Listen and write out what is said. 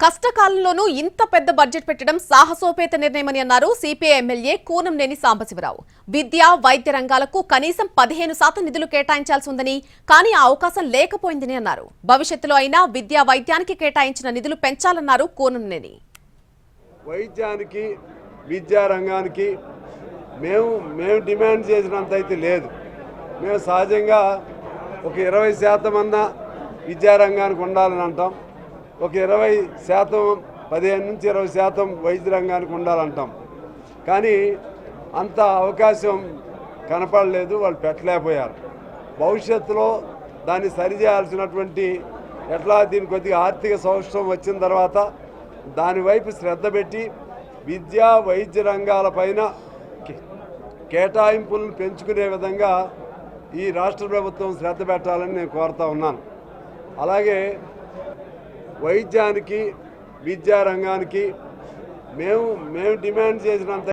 కష్టకాలంలోనూ ఇంత పెద్ద బడ్జెట్ పెట్టడం సాహసోపేత నిర్ణయమని అన్నారు సిపిఐ ఎమ్మెల్యే కూనంనేని సాంబశివరావు. విద్య, వైద్య రంగాలకు కనీసం 15% నిధులు కేటాయించాల్సి ఉందని, కానీ ఆ అవకాశం లేకపోయిందని అన్నారు. భవిష్యత్తులో అయినా విద్యా, వైద్యానికి కేటాయించిన నిధులు పెంచాలన్నారు కూనంనేని. వైద్యానికి, విద్యా రంగానికి మేము డిమాండ్ చేసినంత అయితే లేదు. మేము సహజంగా ఒక 20% అన్నా విద్యారంగానికి ఉండాలని అంటాం. ఒక 20%, 15 నుంచి 20% వైద్య రంగానికి ఉండాలంటాం. కానీ అంత అవకాశం కనపడలేదు, వాళ్ళు పెట్టలేకపోయారు. భవిష్యత్తులో దాన్ని సరిచేయాల్సినటువంటి దీని కొద్దిగా ఆర్థిక సౌష్ఠవం వచ్చిన తర్వాత దానివైపు శ్రద్ధ పెట్టి విద్యా, వైద్య రంగాలపైన కేటాయింపులను పెంచుకునే విధంగా ఈ రాష్ట్ర ప్రభుత్వం శ్రద్ధ పెట్టాలని నేను కోరుతా ఉన్నాను. అలాగే వైద్యానికి, విద్యా రంగానికి మేము డిమాండ్ చేసినంత